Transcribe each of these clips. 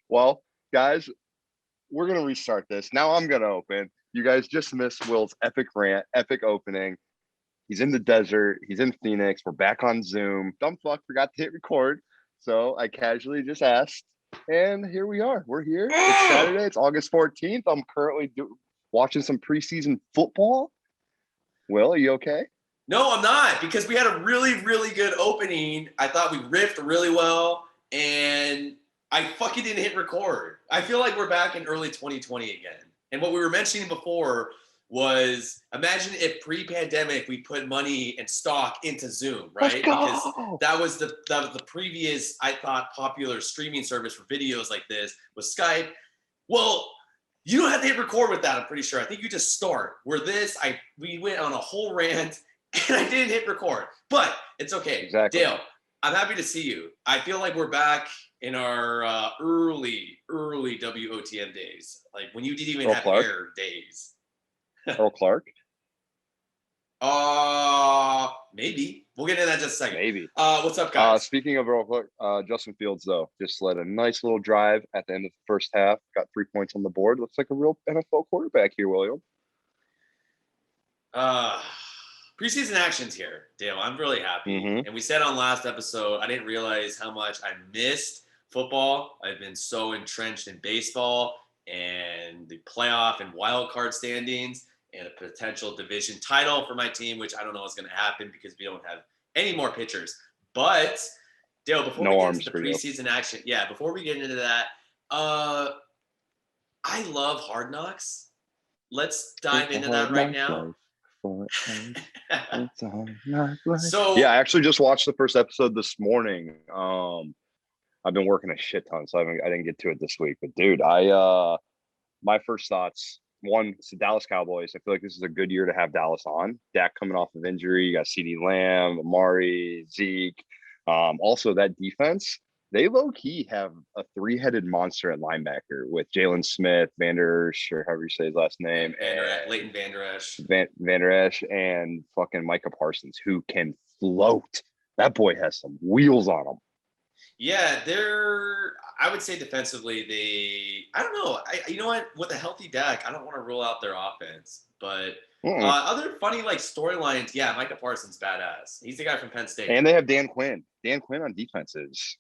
Well, guys, we're going to restart this. Now I'm going to open. You guys just missed Will's epic rant, epic opening. He's in the desert. He's in Phoenix. We're back on Zoom. Dumb fuck forgot to hit record. So I casually just asked. And here we are. We're here. It's Saturday. It's August 14th. I'm currently watching some preseason football. Will, are you okay? No, I'm not, because we had a really, really good opening. I thought we riffed really well, and I fucking didn't hit record. I feel like we're back in early 2020 again. And what we were mentioning before was, imagine if pre-pandemic we put money and stock into Zoom, right? Because that was the previous, I thought, popular streaming service for videos like this was Skype. Well, you don't have to hit record with that, I'm pretty sure. I think you just start. Where we went on a whole rant, and I didn't hit record. But it's okay. Exactly. Dale, I'm happy to see you. I feel like we're back in our early WOTM days. Like when you didn't even have hair days. Earl Clark? Maybe. We'll get into that in just a second. Maybe. What's up, guys? Speaking of Earl Clark, Justin Fields, though, just led a nice little drive at the end of the first half. Got 3 points on the board. Looks like a real NFL quarterback here, William. Preseason action's here, Dale. I'm really happy. Mm-hmm. And we said on last episode, I didn't realize how much I missed football. I've been so entrenched in baseball and the playoff and wild card standings and a potential division title for my team, which I don't know is going to happen because we don't have any more pitchers. But, Dale, before we get into the preseason action, before we get into that, I love Hard Knocks. Let's dive into that right now. So I actually just watched the first episode this morning. I've been working a shit ton, so I didn't get to it this week. But dude, my first thoughts. One, it's the Dallas Cowboys. I feel like this is a good year to have Dallas on. Dak coming off of injury. You got CeeDee Lamb, Amari, Zeke. Also, that defense, they low-key have a three-headed monster at linebacker with Jalen Smith, Vander Esch, or however you say his last name. Leighton Vander Esch. Vander Esch and fucking Micah Parsons, who can float. That boy has some wheels on him. Yeah, I would say defensively, I don't know. You know what? With a healthy Dak, I don't want to rule out their offense. But other funny storylines, Micah Parsons, badass. He's the guy from Penn State. And they have Dan Quinn. Dan Quinn on defenses.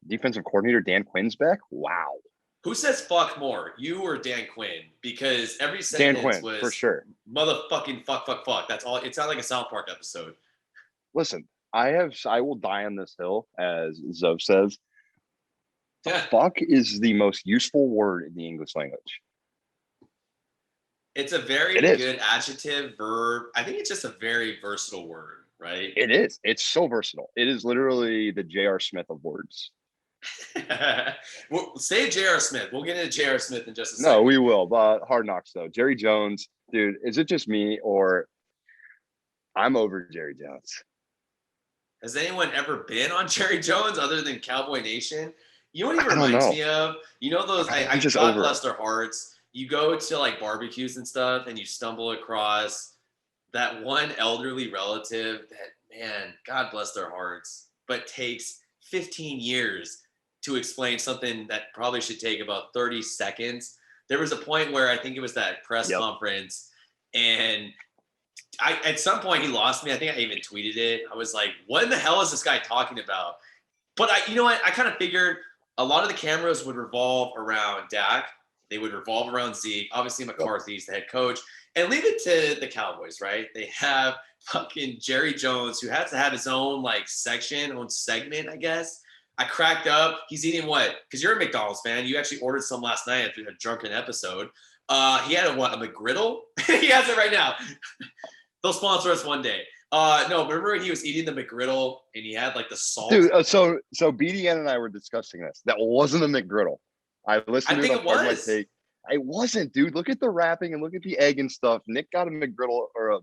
Defensive coordinator Dan Quinn's back? Wow. Who says fuck more, you or Dan Quinn? Because every sentence Dan Quinn, was for sure. Motherfucking fuck. That's all. It sounded like a South Park episode. Listen, I will die on this hill, as Zov says. Fuck is the most useful word in the English language. It's a very good adjective, verb. I think it's just a very versatile word, right? It is. It's so versatile. It is literally the J.R. Smith of words. Well, say J.R. Smith. We'll get into J.R. Smith in just a second. No, we will. But Hard Knocks, though. Jerry Jones, dude, is it just me or I'm over Jerry Jones? Has anyone ever been on Jerry Jones other than Cowboy Nation? You know what he reminds me of? You know those, I just God bless their hearts. You go to barbecues and stuff and you stumble across that one elderly relative that, man, God bless their hearts, but takes 15 years to explain something that probably should take about 30 seconds. There was a point where I think it was that press conference, and at some point he lost me. I think I even tweeted it. I was like, what in the hell is this guy talking about? But you know what? I kind of figured a lot of the cameras would revolve around Dak. They would revolve around Zeke. Obviously, McCarthy's the head coach. And leave it to the Cowboys, right? They have fucking Jerry Jones, who has to have his own own segment, I guess. I cracked up. He's eating what? Because you're a McDonald's fan. You actually ordered some last night after a drunken episode. He had a McGriddle? He has it right now. They'll sponsor us one day. No, remember when he was eating the McGriddle and he had the salt? Dude, so BDN and I were discussing this. That wasn't a McGriddle. I listened to it on Part of My Take. It wasn't, dude. Look at the wrapping and look at the egg and stuff. Nick got a McGriddle or a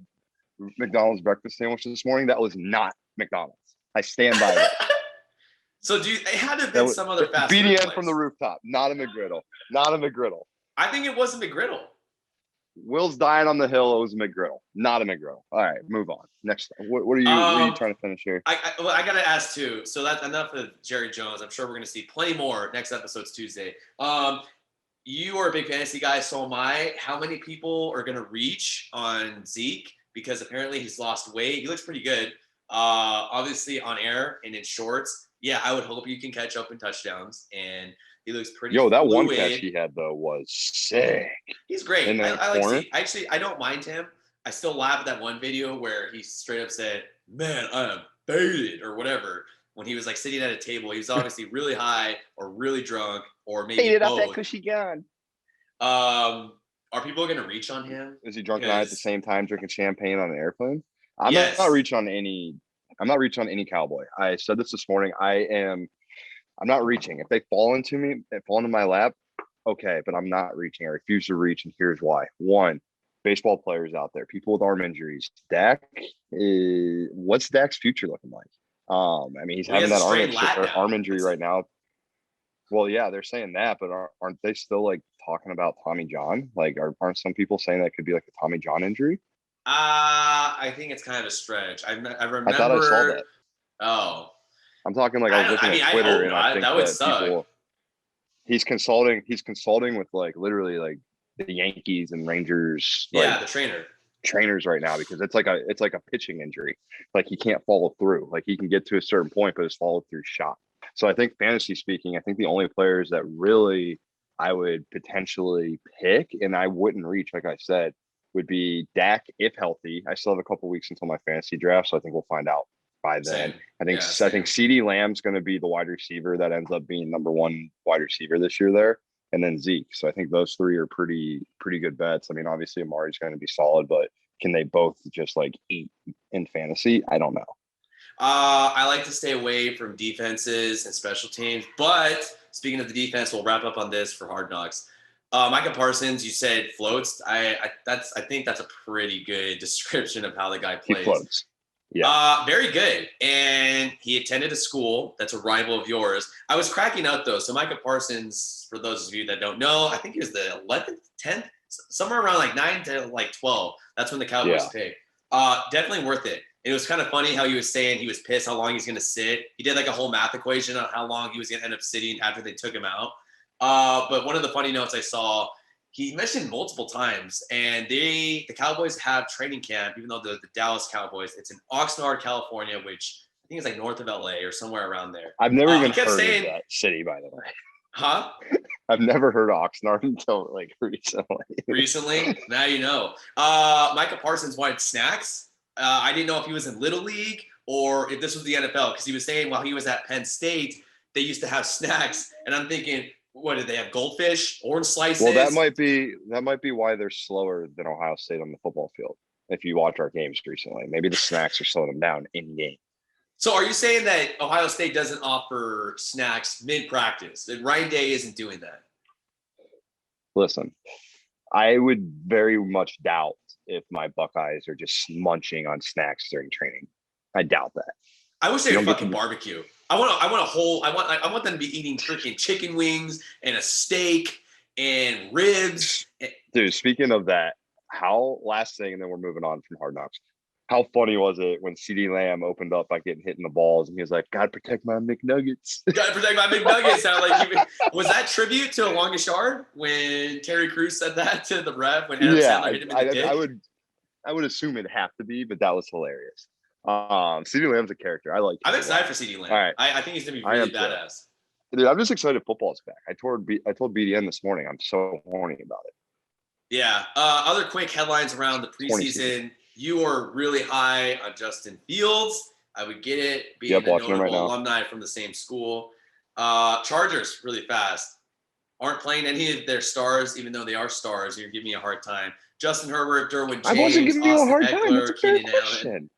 McDonald's breakfast sandwich this morning. That was not McDonald's. I stand by it. So it had to have been some other fast food BDN place. From the rooftop. Not a McGriddle. Not a McGriddle. I think it was a McGriddle. Will's dying on the hill. It was a McGriddle, not a McGriddle. All right, move on. Next, what are you trying to finish here? I got to ask too. So that's enough of Jerry Jones. I'm sure we're going to see plenty more. Next episode's Tuesday. You are a big fantasy guy, so am I. How many people are going to reach on Zeke? Because apparently he's lost weight. He looks pretty good. Obviously on air and in shorts. Yeah, I would hope you can catch up in touchdowns. And he looks pretty that fluid. one catch he had, though, was sick. He's great. I like Zeke. Actually, I don't mind him. I still laugh at that one video where he straight up said, "Man, I am faded," or whatever. When he was like sitting at a table, he was obviously really high or really drunk or maybe faded both. Up that cushy gun. Are people going to reach on him? Is he drunk and high at the same time drinking champagne on an airplane? I'm not reaching on any Cowboy. I said this morning. I'm not reaching. If they fall into my lap, okay, but I'm not reaching. I refuse to reach, and here's why. One, baseball players out there, people with arm injuries. What's Dak's future looking like? He's having that arm injury right now. Well, yeah, they're saying that, but aren't they still like talking about Tommy John? Like, aren't some people saying that could be like a Tommy John injury? I think it's kind of a stretch. I remember. I thought I saw that. Oh, I'm talking like I was looking at Twitter, and I think that would suck. People. He's consulting with like literally like the Yankees and Rangers. Yeah, the trainers right now, because it's like a pitching injury. Like he can't follow through. Like he can get to a certain point, but his follow through shot. So I think fantasy speaking, I think the only players that really I would potentially pick and I wouldn't reach, like I said, would be Dak if healthy. I still have a couple weeks until my fantasy draft, so I think we'll find out by then. I think CeeDee Lamb's going to be the wide receiver that ends up being number one wide receiver this year there, and then Zeke. So I think those three are pretty good bets. I mean, obviously Amari's going to be solid, but can they both just like eat in fantasy? I don't know. I like to stay away from defenses and special teams, but speaking of the defense, we'll wrap up on this for Hard Knocks. Micah Parsons, you said floats. I think that's a pretty good description of how the guy plays. He floats. Yeah. Very good. And he attended a school that's a rival of yours. I was cracking up though. So Micah Parsons, for those of you that don't know, I think he was the 11th, 10th, somewhere around like 9 to like 12. That's when the Cowboys picked. Definitely worth it. It was kind of funny how he was saying he was pissed how long he's going to sit. He did like a whole math equation on how long he was going to end up sitting after they took him out. But one of the funny notes I saw, he mentioned multiple times, and the Cowboys have training camp, even though the Dallas Cowboys, it's in Oxnard, California, which I think is like north of LA or somewhere around there. I've never even heard of that city, by the way. Huh? I've never heard of Oxnard until like recently. Recently? Now you know. Micah Parsons wanted snacks. I didn't know if he was in Little League or if this was the NFL, because he was saying while he was at Penn State, they used to have snacks. And I'm thinking, what did they have? Goldfish, orange slices? Well, that might be why they're slower than Ohio State on the football field. If you watch our games recently, maybe the snacks are slowing them down in game. So are you saying that Ohio State doesn't offer snacks mid-practice? That Ryan Day isn't doing that? Listen, I would very much doubt if my Buckeyes are just munching on snacks during training. I doubt that. I wish they would fucking barbecue. I want them to be eating freaking chicken wings and a steak and ribs. Dude, speaking of that, last thing, and then we're moving on from Hard Knocks. How funny was it when CeeDee Lamb opened up by getting hit in the balls, and he was like, "God protect my McNuggets." God protect my McNuggets. Was that tribute to a Longest Yard when Terry Crews said that to the ref when Adam Sandler hit him in the dick? I would assume it'd have to be, but that was hilarious. CeeDee Lamb's a character. I'm excited for CeeDee Lamb. All right. I think he's gonna be really badass. Dude, I'm just excited football's back. I told BDN this morning. I'm so horny about it. Yeah. Other quick headlines around the preseason. You are really high on Justin Fields. I would get it, being a notable alumni from the same school. Chargers, really fast, aren't playing any of their stars, even though they are stars. You're giving me a hard time. Justin Herbert, Derwin James, I wasn't giving you a hard time. That's a fair question. Allen.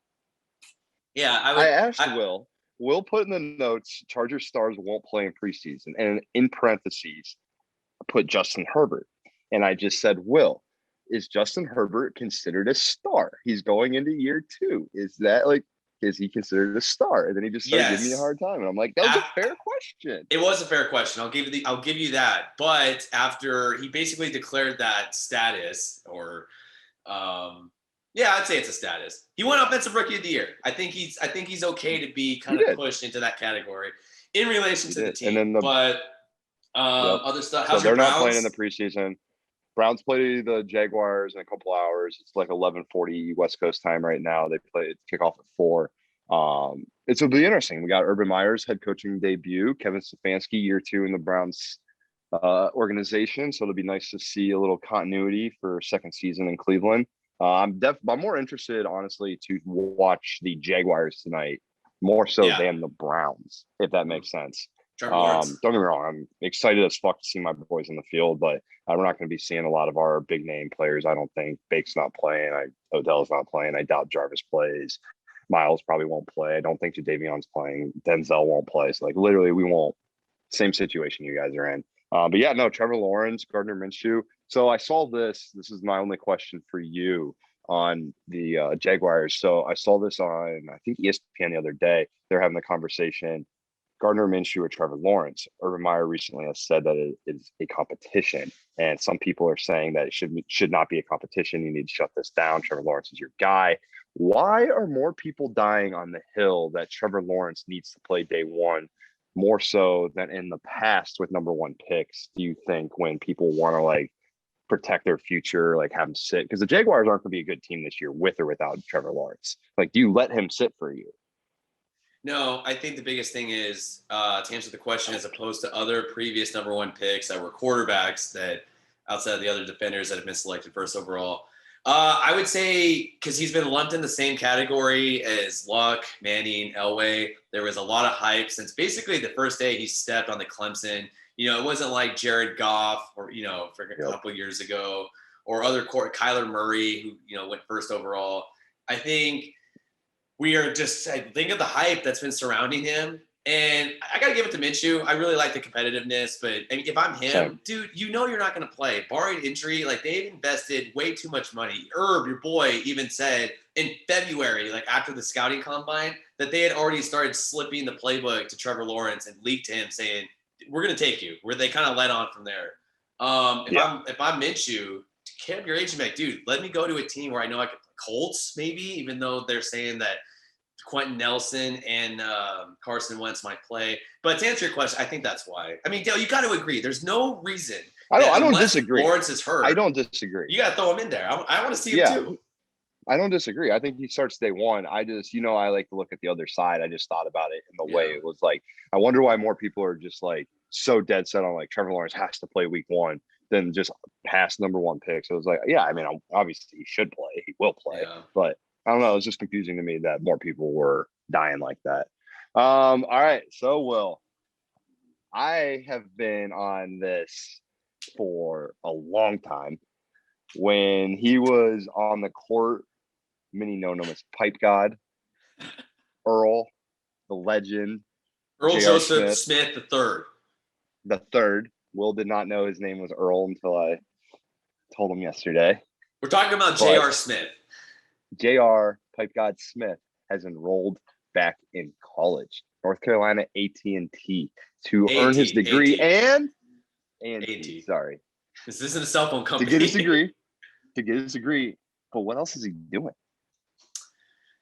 Yeah, I asked Will. Will put in the notes, Chargers stars won't play in preseason. And in parentheses, I put Justin Herbert. And I just said, Will, is Justin Herbert considered a star? He's going into year 2. Is that like, is he considered a star? And then he just started giving me a hard time. And I'm like, that was a fair question. It was a fair question. I'll give you that. But after he basically declared that status, or I'd say it's a status. He won Offensive Rookie of the Year. I think he's okay to be kind of pushed into that category in relation to the team. And then other stuff. How's your Browns? They're not playing in the preseason. Browns play the Jaguars in a couple hours. It's like 11:40 West Coast time right now. They kick off at 4. It'll be interesting. We got Urban Meyer's head coaching debut, Kevin Stefanski, year 2 in the Browns organization. So it'll be nice to see a little continuity for second season in Cleveland. I'm more interested, honestly, to watch the Jaguars tonight more so than the Browns, if that makes sense. Don't get me wrong, I'm excited as fuck to see my boys in the field, but we're not going to be seeing a lot of our big name players. I don't think Bake's not playing. Odell's not playing. I doubt Jarvis plays. Miles probably won't play. I don't think Jadavion's playing. Denzel won't play. So literally we won't. Same situation you guys are in. But Trevor Lawrence, Gardner Minshew. So I saw this. This is my only question for you on the Jaguars. So I saw this on, I think, ESPN the other day. They're having the conversation, Gardner Minshew or Trevor Lawrence. Urban Meyer recently has said that it is a competition. And some people are saying that it should not be a competition. You need to shut this down. Trevor Lawrence is your guy. Why are more people dying on the hill that Trevor Lawrence needs to play day one more so than in the past with number 1 picks, do you think, when people want to protect their future, have him sit? Because the Jaguars aren't going to be a good team this year with or without Trevor Lawrence. Do you let him sit for you? No, I think the biggest thing is to answer the question, as opposed to other previous number 1 picks that were quarterbacks that outside of the other defenders that have been selected first overall. I would say because he's been lumped in the same category as Luck, Manning, Elway. There was a lot of hype since basically the first day he stepped on the Clemson. It wasn't like Jared Goff or, for a couple of years ago, or other Kyler Murray, who, went first overall. I think we are think of the hype that's been surrounding him. And I got to give it to Minshew. I really like the competitiveness, but if I'm him, dude, you're not going to play. Barring injury, they've invested way too much money. Herb, your boy, even said in February, after the scouting combine, that they had already started slipping the playbook to Trevor Lawrence and leaked to him saying, we're going to take you, where they kind of led on from there. If I'm Minshew, get up your agent back, dude, let me go to a team where I know I could play. Colts, maybe, even though they're saying that Quentin Nelson and Carson Wentz might play. But to answer your question, I think that's why. I mean, Dale, you got to agree. There's no reason. I don't disagree. Lawrence is hurt. I don't disagree. You got to throw him in there. I want to see him too. I don't disagree. I think he starts day one. I just, I like to look at the other side. I just thought about it in the way it was I wonder why more people are just so dead set on Trevor Lawrence has to play week 1 than just past number 1 pick. So it was obviously he should play. He will play. Yeah. But I don't know. It was just confusing to me that more people were dying like that. All right. So, Will, I have been on this for a long time. When he was on the court, many know him as Pipe God, Earl, the legend, Earl Joseph Smith III. The third. Will did not know his name was Earl until I told him yesterday. We're talking about J.R. Smith. J.R. Pipe God Smith has enrolled back in college, North Carolina A&T, to earn his degree A&T. Sorry, this isn't a cell phone company. To get his degree. But what else is he doing?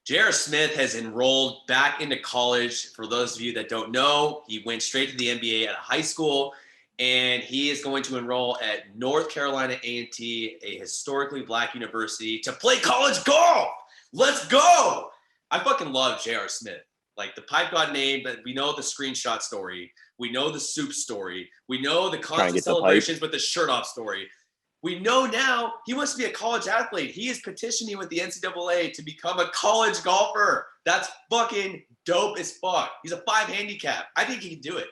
J.R. Smith has enrolled back into college. For those of you that don't know, he went straight to the NBA at a high school, and he is going to enroll at North Carolina A&T, a historically black university, to play college golf. Let's go. I fucking love J.R. Smith. The Pipe God name, but we know the screenshot story. We know the soup story. We know the constant celebrations with the shirt off story. We know now he wants to be a college athlete. He is petitioning with the NCAA to become a college golfer. That's fucking dope as fuck. He's a 5 handicap. I think he can do it.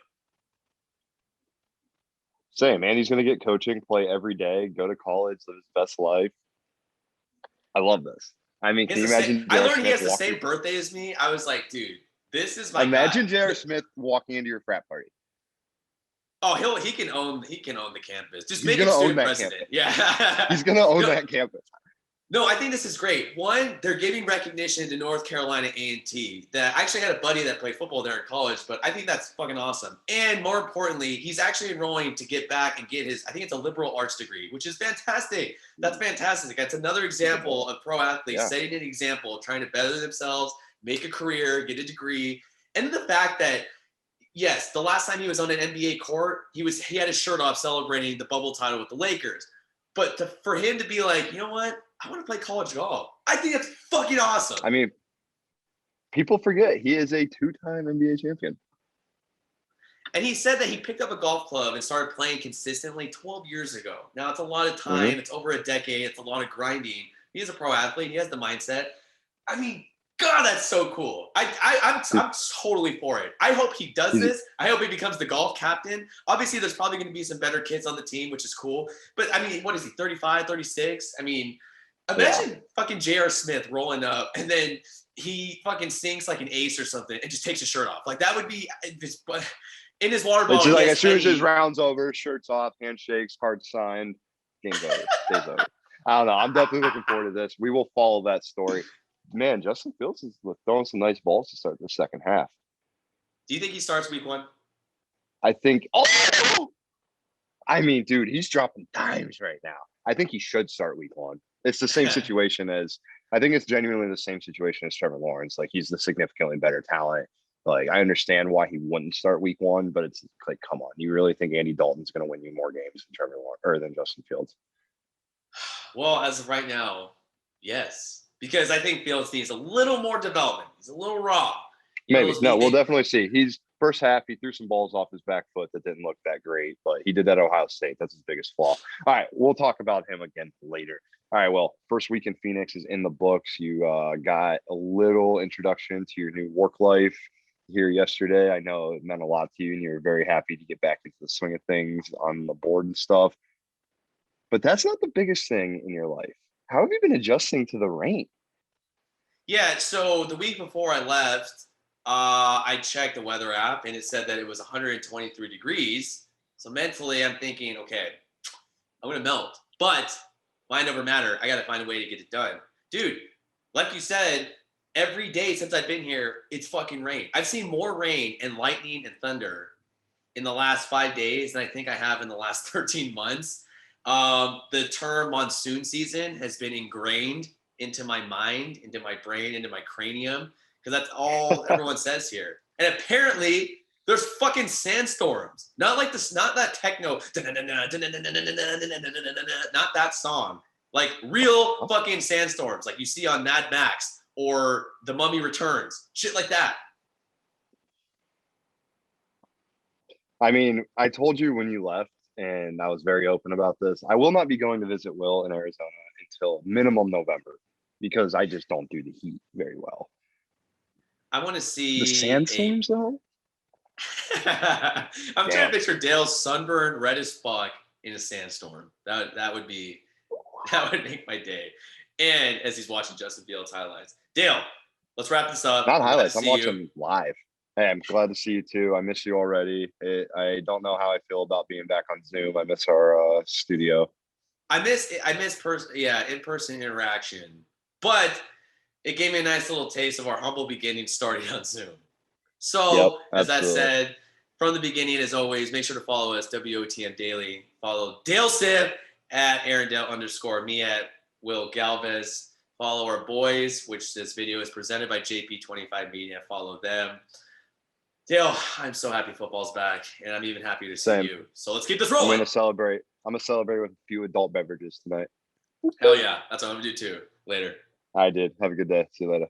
Same, man. He's going to get coaching, play every day, go to college, live his best life. I love this. I mean, can you imagine? I learned he has the same birthday as me. I was like, dude, this is my Imagine J.R. Smith walking into your frat party. Oh, he can own the campus. Just make him student president. Yeah. He's going to own that campus. No, I think this is great. One, they're giving recognition to North Carolina A&T. That I actually had a buddy that played football there in college, but I think that's fucking awesome. And more importantly, he's actually enrolling to get back and get his, I think it's a liberal arts degree, which is fantastic. That's fantastic. That's another example of pro athletes setting an example, trying to better themselves, make a career, get a degree. And the fact that, yes, the last time he was on an NBA court, he had his shirt off celebrating the bubble title with the Lakers. But for him to be like, you know what? I want to play college golf. I think that's fucking awesome. I mean, people forget he is a 2-time NBA champion. And he said that he picked up a golf club and started playing consistently 12 years ago. Now, it's a lot of time. Mm-hmm. It's over a decade. It's a lot of grinding. He is a pro athlete. He has the mindset. I mean, God, that's so cool. I'm totally for it. I hope he does this. I hope he becomes the golf captain. Obviously, there's probably going to be some better kids on the team, which is cool. But, I mean, what is he, 35, 36? I mean, imagine fucking J.R. Smith rolling up and then he fucking sings like an ace or something and just takes his shirt off. Like, that would be in his water bottle. It's just like as soon as his round's over, shirt's off, handshakes, cards signed, game's over. Day's over. I don't know. I'm definitely looking forward to this. We will follow that story. Man, Justin Fields is throwing some nice balls to start the second half. Do you think he starts week 1? I think. Oh, I mean, dude, he's dropping dimes right now. I think he should start week 1. It's the same situation as. I think it's genuinely the same situation as Trevor Lawrence. Like, he's the significantly better talent. Like, I understand why he wouldn't start week 1, but it's like, come on, you really think Andy Dalton's going to win you more games than Trevor Lawrence or than Justin Fields? Well, as of right now, yes. Because I think Fields needs a little more development. He's a little raw. Maybe. No, we'll definitely see. He's first half, he threw some balls off his back foot that didn't look that great, but he did that at Ohio State. That's his biggest flaw. All right, we'll talk about him again later. All right, well, first week in Phoenix is in the books. You got a little introduction to your new work life here yesterday. I know it meant a lot to you, and you were very happy to get back into the swing of things on the board and stuff. But that's not the biggest thing in your life. How have you been adjusting to the rain? Yeah, so the week before I left, I checked the weather app and it said that it was 123 degrees. So mentally, I'm thinking, okay, I'm going to melt. But mind over matter, I got to find a way to get it done. Dude, like you said, every day since I've been here, it's fucking rain. I've seen more rain and lightning and thunder in the last 5 days than I think I have in the last 13 months. The term monsoon season has been ingrained into my mind, into my brain, into my cranium, because that's all everyone says here. And apparently, there's fucking sandstorms. Not like this, not that techno, not that song. Like real fucking sandstorms, like you see on Mad Max or The Mummy Returns, shit like that. I mean, I told you when you left, and I was very open about this. I will not be going to visit Will in Arizona until minimum November because I just don't do the heat very well. I want to see the sandstorms, though. I'm trying to picture Dale sunburned, red as fuck in a sandstorm. That would make my day. And as he's watching Justin Fields highlights, Dale, let's wrap this up. Not highlights. I'm watching live. Hey, I'm glad to see you too. I miss you already. I don't know how I feel about being back on Zoom. I miss our studio. I miss in-person interaction. But it gave me a nice little taste of our humble beginnings starting on Zoom. So, as I said, from the beginning, as always, make sure to follow us, wotmdaily. Follow Dale Siv at @Aarondale_, me at Will Galvez. Follow our boys, which this video is presented by JP25 Media. Follow them. Dale, I'm so happy football's back, and I'm even happier to see you. So let's keep this rolling. I'm going to celebrate with a few adult beverages tonight. Hell yeah. That's what I'm going to do too. Later. I did. Have a good day. See you later.